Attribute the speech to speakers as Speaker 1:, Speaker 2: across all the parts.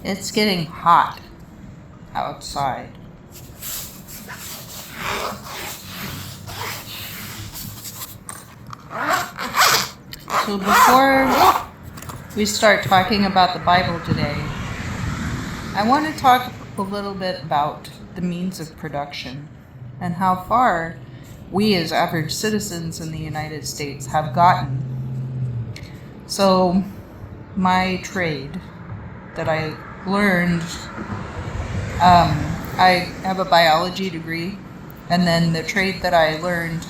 Speaker 1: It's getting hot outside. So before we start talking about the Bible today, I want to talk a little bit about the means of production and how far we as average citizens in the United States have gotten. So my trade that I learned, I have a biology degree, and then the trade that I learned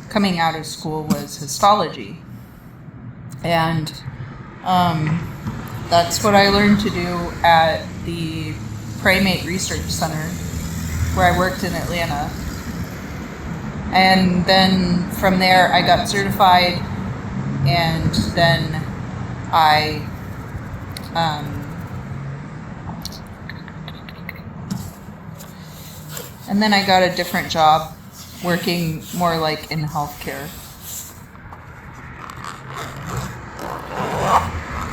Speaker 1: coming out of school was histology. And that's what I learned to do at the Primate Research Center where I worked in Atlanta. And then from there I got certified, and then I got a different job working more like in healthcare.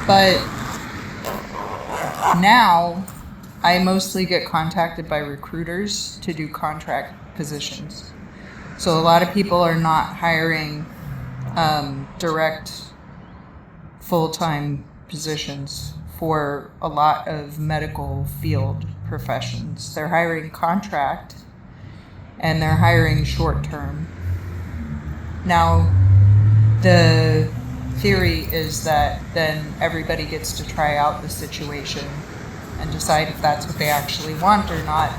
Speaker 1: But now I mostly get contacted by recruiters to do contract positions. So a lot of people are not hiring direct full-time positions for a lot of medical field professions. They're hiring contract, and they're hiring short-term. Now, the theory is that then everybody gets to try out the situation and decide if that's what they actually want or not.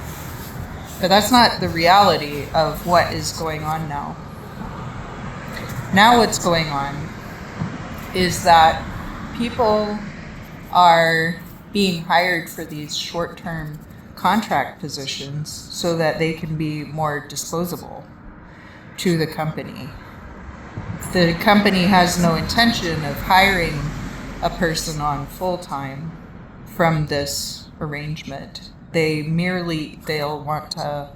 Speaker 1: But that's not the reality of what is going on now. Now what's going on is that people are being hired for these short-term contract positions so that they can be more disposable to the company. The company has no intention of hiring a person on full-time from this arrangement. They'll want to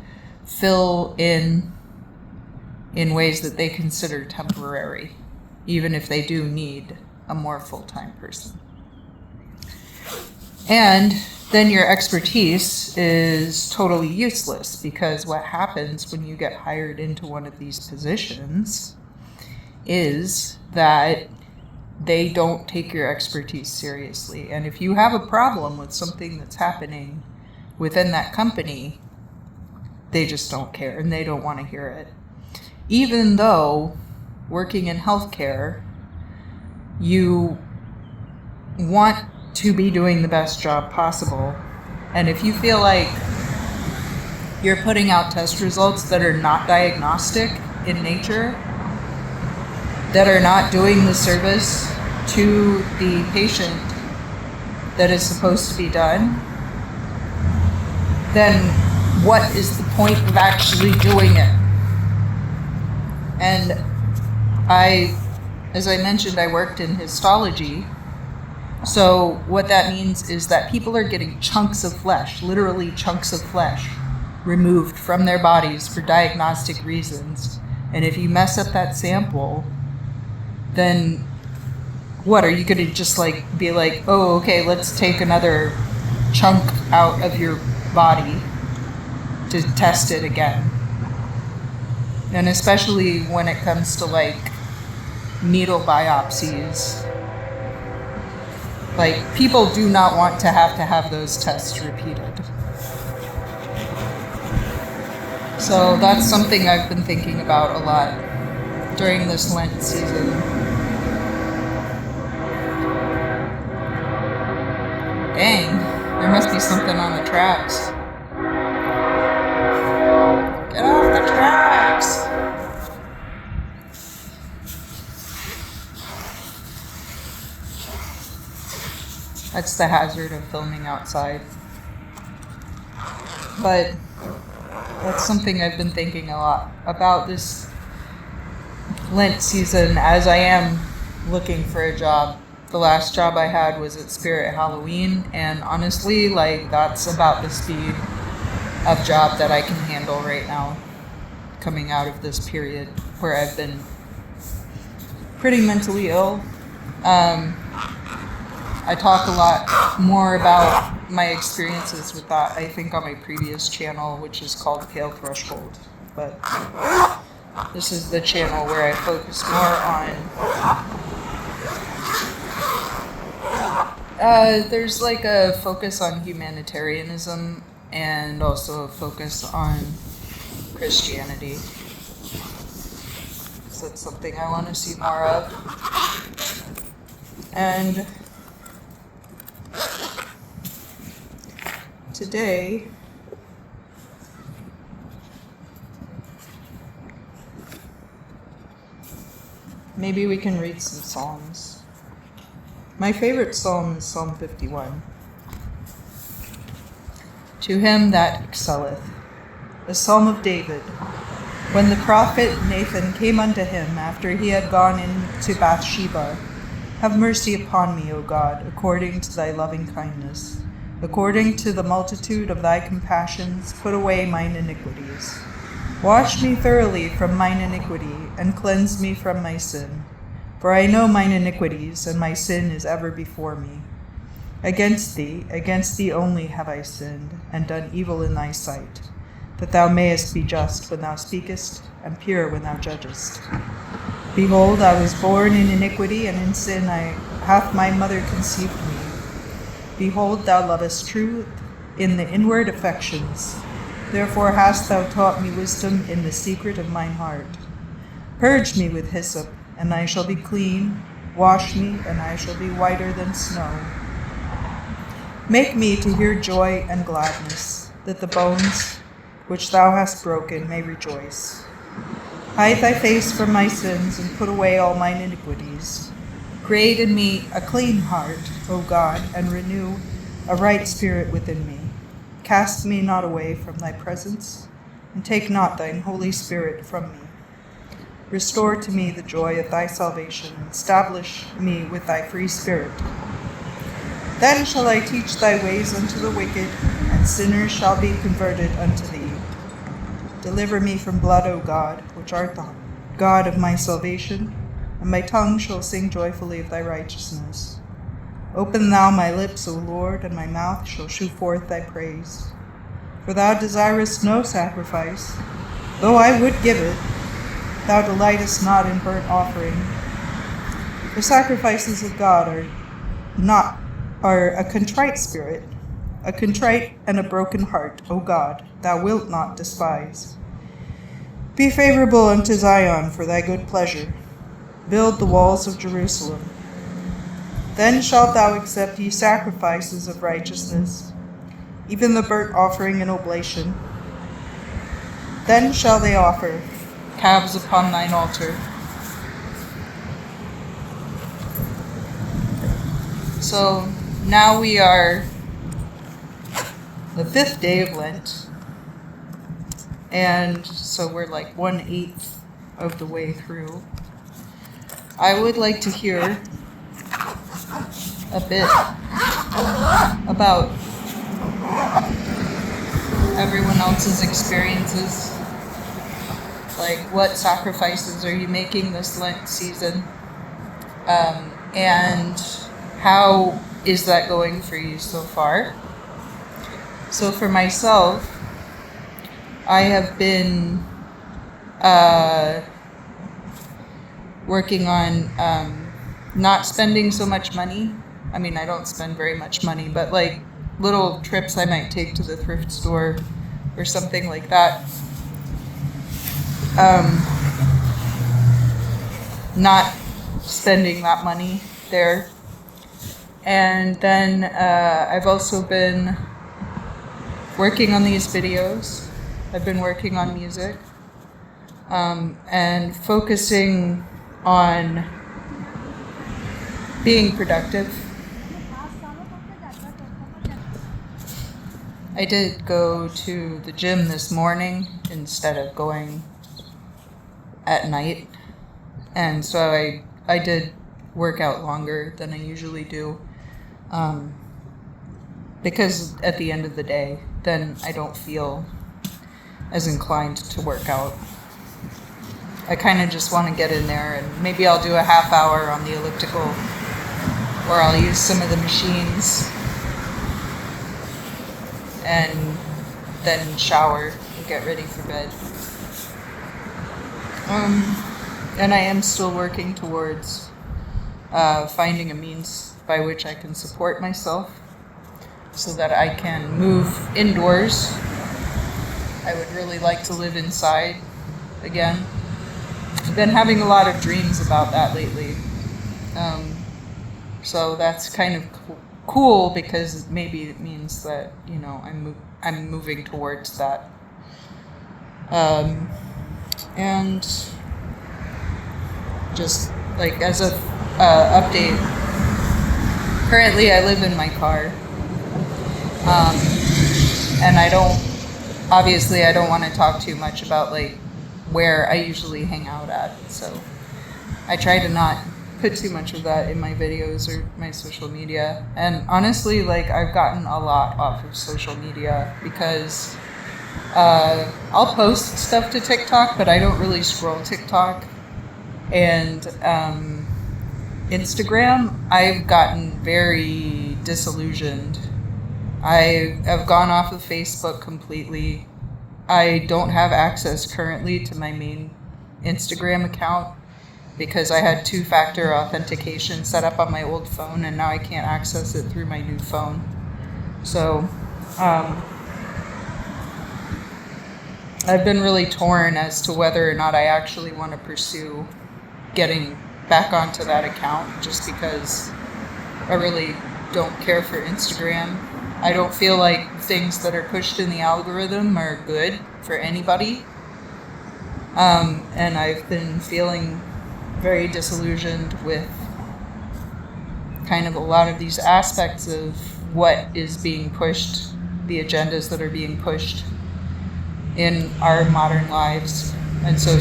Speaker 1: fill in ways that they consider temporary, even if they do need a more full-time person. And then your expertise is totally useless, because what happens when you get hired into one of these positions is that they don't take your expertise seriously. And if you have a problem with something that's happening within that company, they just don't care and they don't want to hear it. Even though working in healthcare, you want to be doing the best job possible. And if you feel like you're putting out test results that are not diagnostic in nature, that are not doing the service to the patient that is supposed to be done, then what is the point of actually doing it? And as I mentioned, I worked in histology. So what that means is that people are getting chunks of flesh, literally chunks of flesh, removed from their bodies for diagnostic reasons. And if you mess up that sample, then what, are you going to just be like, oh, okay, let's take another chunk out of your body to test it again? And especially when it comes to needle biopsies, people do not want to have those tests repeated. So that's something I've been thinking about a lot during this Lent season. Dang, there must be something on the tracks. Get off the tracks! That's the hazard of filming outside. But that's something I've been thinking a lot about this Lent season, as I am looking for a job. The last job I had was at Spirit Halloween, and honestly, that's about the speed of job that I can handle right now, coming out of this period where I've been pretty mentally ill. I talk a lot more about my experiences with that, I think, on my previous channel, which is called Pale Threshold. But this is the channel where I focus more on... there's like a focus on humanitarianism and also a focus on Christianity. So that's something I want to see more of. And today, maybe we can read some Psalms. My favorite Psalm is Psalm 51. To him that excelleth, a Psalm of David. When the prophet Nathan came unto him after he had gone into Bathsheba, have mercy upon me, O God, according to thy loving kindness. According to the multitude of thy compassions, put away mine iniquities. Wash me thoroughly from mine iniquity, and cleanse me from my sin. For I know mine iniquities, and my sin is ever before me. Against thee only have I sinned, and done evil in thy sight, that thou mayest be just when thou speakest, and pure when thou judgest. Behold, I was born in iniquity, and in sin hath my mother conceived me. Behold, thou lovest truth in the inward affections. Therefore hast thou taught me wisdom in the secret of mine heart. Purge me with hyssop, and I shall be clean. Wash me, and I shall be whiter than snow. Make me to hear joy and gladness, that the bones which thou hast broken may rejoice. Hide thy face from my sins, and put away all mine iniquities. Create in me a clean heart, O God, and renew a right spirit within me. Cast me not away from thy presence, and take not thine Holy Spirit from me. Restore to me the joy of thy salvation, and establish me with thy free spirit. Then shall I teach thy ways unto the wicked, and sinners shall be converted unto thee. Deliver me from blood, O God, which art the God of my salvation, and my tongue shall sing joyfully of thy righteousness. Open thou my lips, O Lord, and my mouth shall shew forth thy praise. For thou desirest no sacrifice, though I would give it. Thou delightest not in burnt offering. The sacrifices of God are a contrite spirit, a contrite and a broken heart, O God, thou wilt not despise. Be favorable unto Zion for thy good pleasure. Build the walls of Jerusalem. Then shalt thou accept ye sacrifices of righteousness, even the burnt offering and oblation. Then shall they offer calves upon thine altar. So now we are the 5th day of Lent, and so we're like 1/8 of the way through. I would like to hear a bit about everyone else's experiences. Like, what sacrifices are you making this Lent season? And how is that going for you so far? So for myself, I have been working on not spending so much money. I mean, I don't spend very much money, but like little trips I might take to the thrift store or something like that. Not spending that money there. And then I've also been working on these videos. I've been working on music and focusing on being productive. I did go to the gym this morning instead of going at night, and so I did work out longer than I usually do, because at the end of the day, then I don't feel as inclined to work out. I kind of just want to get in there, and maybe I'll do a half hour on the elliptical, or I'll use some of the machines. and then shower and get ready for bed. And I am still working towards finding a means by which I can support myself so that I can move indoors. I would really like to live inside again. I've been having a lot of dreams about that lately. So that's kind of cool because maybe it means that, I'm moving towards that. And just like as a update, currently I live in my car. And I don't want to talk too much about like where I usually hang out at. So I try to not put too much of that in my videos or my social media. And honestly, like I've gotten a lot off of social media because I'll post stuff to TikTok, but I don't really scroll TikTok. And Instagram, I've gotten very disillusioned. I have gone off of Facebook completely. I don't have access currently to my main Instagram account because I had 2-factor authentication set up on my old phone and now I can't access it through my new phone. So I've been really torn as to whether or not I actually want to pursue getting back onto that account just because I really don't care for Instagram. I don't feel like things that are pushed in the algorithm are good for anybody. And I've been feeling very disillusioned with kind of a lot of these aspects of what is being pushed, the agendas that are being pushed in our modern lives. And so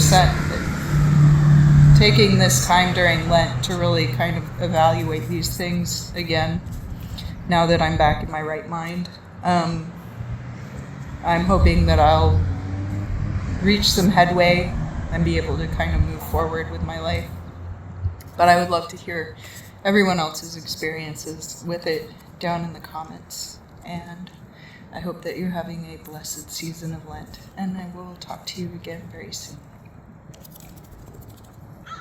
Speaker 1: taking this time during Lent to really kind of evaluate these things again, now that I'm back in my right mind. I'm hoping that I'll reach some headway and be able to kind of move forward with my life. But I would love to hear everyone else's experiences with it down in the comments. And I hope that you're having a blessed season of Lent. And I will talk to you again very soon.